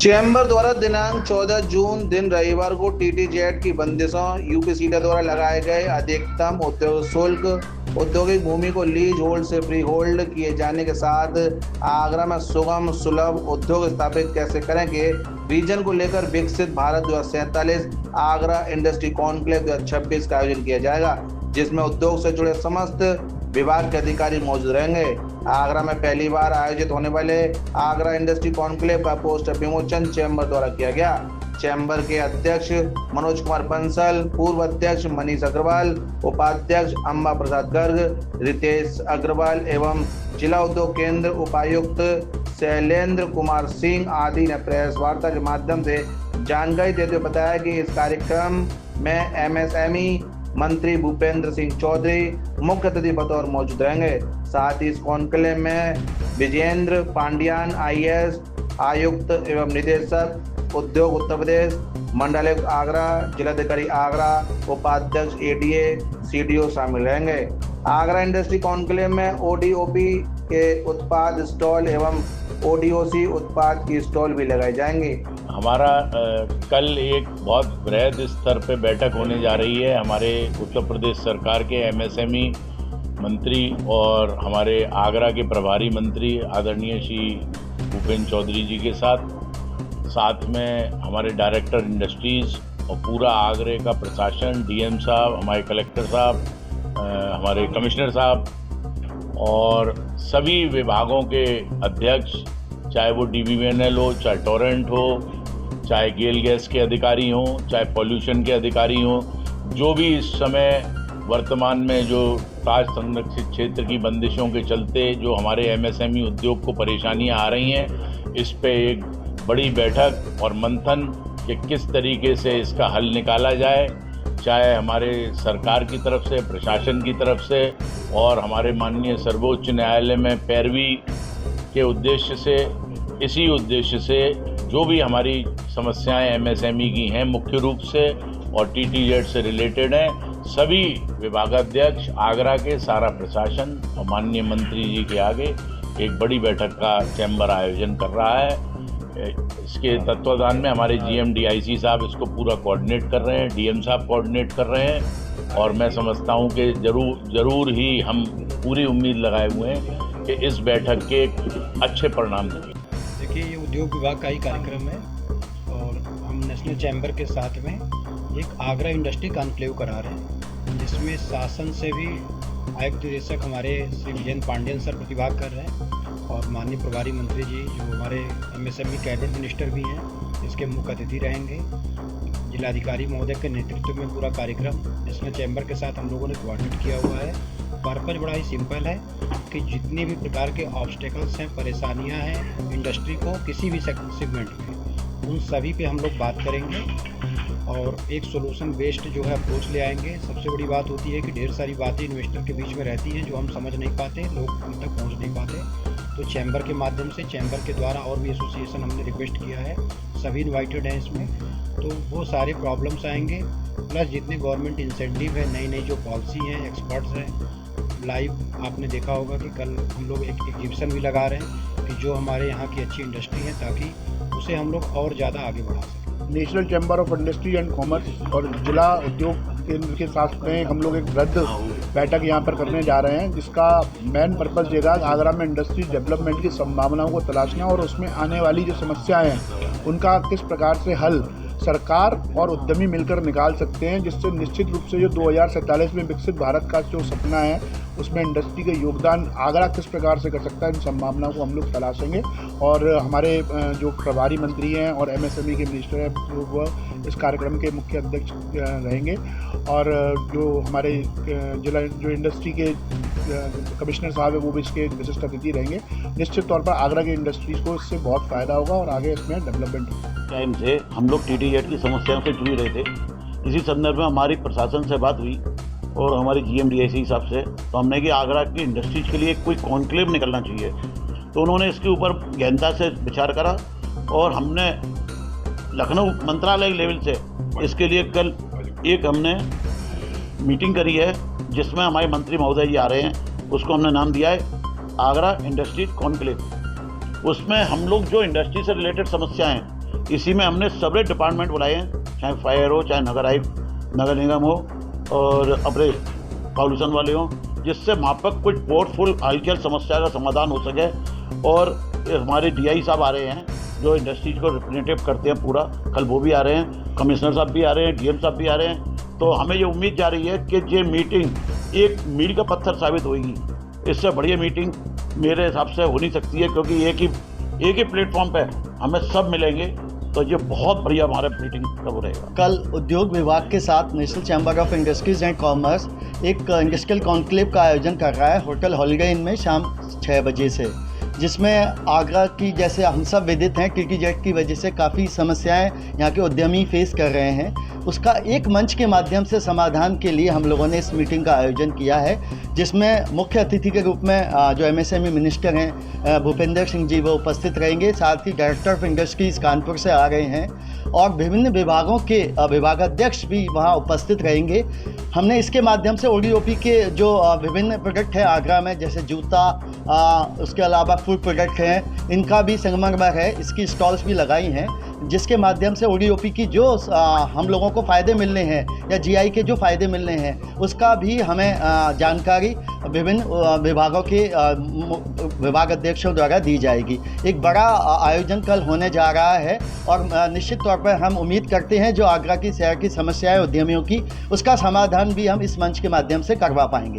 Chamber द्वारा दिनांक 14 जून दिन रविवार को टीटीजेड की बंदिशों यूपीसीडा द्वारा लगाए गए अधिकतम उद्योग शुल्क औद्योगिक भूमि को लीज होल्ड से फ्री होल्ड किए जाने के साथ आगरा में सुगम सुलभ उद्योग स्थापित कैसे करें के विजन को लेकर विकसित भारत 2047 आगरा इंडस्ट्री कॉन्क्लेव 2026 का आयोजन किया जाएगा, जिसमें उद्योग से जुड़े समस्त विभाग के अधिकारी मौजूद रहेंगे। आगरा में पहली बार आयोजित होने वाले आगरा इंडस्ट्री कॉन्क्लेव का पोस्टर विमोचन चैम्बर द्वारा किया गया। चैम्बर के अध्यक्ष मनोज कुमार बंसल, पूर्व अध्यक्ष मनीष अग्रवाल, उपाध्यक्ष अम्बा प्रसाद गर्ग, रितेश अग्रवाल एवं जिला उद्योग केंद्र उपायुक्त शैलेंद्र कुमार सिंह आदि ने प्रेस वार्ता के माध्यम से जानकारी देते हुए बताया कि इस कार्यक्रम में एमएसएमई मंत्री भूपेंद्र सिंह चौधरी मुख्य अतिथि बतौर मौजूद रहेंगे। साथ ही इस कॉन्क्लेव में विजेंद्र पांड्यान आईएएस आयुक्त एवं निदेशक उद्योग उत्तर प्रदेश, मंडलायुक्त आगरा, जिलाधिकारी आगरा, उपाध्यक्ष एडीए सीडीओ शामिल रहेंगे। आगरा इंडस्ट्री कॉन्क्लेव में ओडीओपी के उत्पाद स्टॉल एवं ओडीओसी उत्पाद की स्टॉल भी लगाए जाएंगे। हमारा कल एक बहुत बृहद स्तर पे बैठक होने जा रही है हमारे उत्तर प्रदेश सरकार के एमएसएमई मंत्री और हमारे आगरा के प्रभारी मंत्री आदरणीय श्री भूपेंद्र चौधरी जी के साथ में हमारे डायरेक्टर इंडस्ट्रीज़ और पूरा आगरे का प्रशासन, डीएम साहब, हमारे कलेक्टर साहब, हमारे कमिश्नर साहब और सभी विभागों के अध्यक्ष, चाहे वो डीबीवीएनएल हो, चाहे टोरेंट हो, चाहे गेल गैस के अधिकारी हों, चाहे पॉल्यूशन के अधिकारी हों, जो भी इस समय वर्तमान में जो ताज संरक्षित क्षेत्र की बंदिशों के चलते जो हमारे एमएसएमई उद्योग को परेशानियां आ रही हैं, इस पे एक बड़ी बैठक और मंथन कि किस तरीके से इसका हल निकाला जाए, चाहे हमारे सरकार की तरफ से, प्रशासन की तरफ से और हमारे माननीय सर्वोच्च न्यायालय में पैरवी के उद्देश्य से, इसी उद्देश्य से जो भी हमारी समस्याएं एमएसएमई की हैं मुख्य रूप से और टीटीजेड से रिलेटेड हैं, सभी विभागाध्यक्ष, आगरा के सारा प्रशासन और माननीय मंत्री जी के आगे एक बड़ी बैठक का चैम्बर आयोजन कर रहा है। इसके तत्वाधान में हमारे जीएम डीआईसी साहब इसको पूरा कोऑर्डिनेट कर रहे हैं, डीएम साहब कोऑर्डिनेट कर रहे हैं और मैं समझता हूं कि ज़रूर ही हम पूरी उम्मीद लगाए हुए हैं कि इस बैठक के अच्छे परिणाम देंगे। देखिए, ये उद्योग विभाग का ही कार्यक्रम है और हम नेशनल चैम्बर के साथ में एक आगरा इंडस्ट्री कॉन्क्लेव करा रहे हैं, जिसमें शासन से भी आयुक्त निदेशक हमारे श्री विजेंद्र पांड्यन सर प्रतिभाग कर रहे हैं और माननीय प्रभारी मंत्री जी जो हमारे एमएसएमई कैबिनेट मिनिस्टर भी हैं, इसके मुख्य अतिथि रहेंगे। जिलाधिकारी महोदय के नेतृत्व में पूरा कार्यक्रम नेशनल चैम्बर के साथ हम लोगों ने कोऑर्डिनेट किया हुआ है। पर्पज़ बड़ा ही सिंपल है कि जितने भी प्रकार के ऑब्स्टेकल्स हैं, परेशानियां हैं इंडस्ट्री को किसी भी सेगमेंट में, उन सभी पे हम लोग बात करेंगे और एक सोल्यूशन बेस्ड जो है अप्रोच ले आएंगे। सबसे बड़ी बात होती है कि ढेर सारी बातें इन्वेस्टर के बीच में रहती हैं जो हम समझ नहीं पाते, लोग हम तक पहुंच नहीं पाते। तो चैम्बर के माध्यम से, चैम्बर के द्वारा और भी एसोसिएशन हमने रिक्वेस्ट किया है, सभी इन्वाइटेड हैं इसमें, तो वो सारे प्रॉब्लम्स आएंगे प्लस जितने गवर्नमेंट इंसेंटिव है, नई नई जो पॉलिसी हैं, एक्सपर्ट्स हैं। लाइव आपने देखा होगा कि कल हम लोग एक एग्जीबिशन भी लगा रहे हैं कि जो हमारे यहाँ की अच्छी इंडस्ट्री है ताकि उसे हम लोग और ज़्यादा आगे बढ़ा सकें। National chamber of industry and commerce और जिला उद्योग केंद्र के साथ में हम लोग एक वृहद बैठक यहाँ पर करने जा रहे हैं, जिसका मेन पर्पस ये रहा आगरा में इंडस्ट्री डेवलपमेंट की संभावनाओं को तलाशना और उसमें आने वाली जो समस्याएं हैं उनका किस प्रकार से हल सरकार और उद्यमी मिलकर निकाल सकते हैं, जिससे निश्चित रूप से जो 2047 में विकसित भारत का जो सपना है उसमें इंडस्ट्री का योगदान आगरा किस प्रकार से कर सकता है, इन संभावनाओं को हम लोग तलाशेंगे। और हमारे जो प्रभारी मंत्री हैं और एमएसएमई के मिनिस्टर हैं वो इस कार्यक्रम के मुख्य अध्यक्ष रहेंगे और जो हमारे जिला जो इंडस्ट्री के कमिश्नर साहब है वो भी इसके विशिष्ट अतिथि रहेंगे। निश्चित तौर पर आगरा की इंडस्ट्रीज़ को इससे बहुत फ़ायदा होगा और आगे इसमें डेवलपमेंट होगा। टाइम से हम लोग टीटीजेड की समस्याओं से जुड़ रहे थे। इसी संदर्भ में हमारी प्रशासन से बात हुई और हमारे जीएम डीआईसी साहब से, तो हमने कि आगरा की इंडस्ट्रीज के लिए कोई कॉन्क्लेव निकलना चाहिए। तो उन्होंने इसके ऊपर गहनता से विचार करा और हमने लखनऊ मंत्रालय लेवल से इसके लिए कल एक हमने मीटिंग करी है, जिसमें हमारे मंत्री महोदय जी आ रहे हैं। उसको हमने नाम दिया है आगरा इंडस्ट्री कॉन्क्लेव। उसमें हम लोग जो इंडस्ट्री से रिलेटेड समस्याएं इसी में हमने सेपरेट डिपार्टमेंट बुलाए हैं, चाहे फायर हो, चाहे नगर निगम हो और अपने पॉल्यूशन वाले हों, जिससे वहाँ पर कुछ पोर्टफुल हलचल समस्या का समाधान हो सके। और हमारे DI साहब आ रहे हैं जो इंडस्ट्रीज को रिप्रेजेंटेटिव करते हैं पूरा, कल वो भी आ रहे हैं, कमिश्नर साहब भी आ रहे हैं, DM साहब भी आ रहे हैं। तो हमें ये उम्मीद जा रही है कि ये मीटिंग एक मील का पत्थर साबित होगी। इससे बढ़िया मीटिंग मेरे हिसाब से हो नहीं सकती है, क्योंकि एक ही प्लेटफॉर्म पे हमें सब मिलेंगे, तो ये बहुत बढ़िया हमारा मीटिंग तब रहेगा। कल उद्योग विभाग के साथ national chamber of industries and commerce एक इंडस्ट्रियल कॉन्क्लेव का आयोजन कर रहा है होटल हॉलिडे इन में शाम 6 बजे से, जिसमें आगरा की, जैसे हम सब विदित हैं, TTZ की वजह से काफ़ी समस्याएं यहाँ के उद्यमी फेस कर रहे हैं। उसका एक मंच के माध्यम से समाधान के लिए हम लोगों ने इस मीटिंग का आयोजन किया है, जिसमें मुख्य अतिथि के रूप में जो MSME मिनिस्टर हैं भूपेंद्र सिंह जी वो उपस्थित रहेंगे। साथ ही डायरेक्टर ऑफ इंडस्ट्रीज़ कानपुर से आ रहे हैं और विभिन्न विभागों के विभागाध्यक्ष भी वहाँ उपस्थित रहेंगे। हमने इसके माध्यम से ODOP के जो विभिन्न प्रोडक्ट हैं आगरा में, जैसे जूता, उसके अलावा फूड प्रोडक्ट हैं, इनका भी संगमरमर है, इसकी स्टॉल्स भी लगाई हैं, जिसके माध्यम से ODOP की जो हम लोगों को फ़ायदे मिलने हैं या GI के जो फ़ायदे मिलने हैं उसका भी हमें जानकारी विभिन्न विभागों के विभाग अध्यक्षों द्वारा दी जाएगी। एक बड़ा आयोजन कल होने जा रहा है और निश्चित तौर पर हम उम्मीद करते हैं जो आगरा की शहर की समस्याएं उद्यमियों की, उसका समाधान भी हम इस मंच के माध्यम से करवा पाएंगे।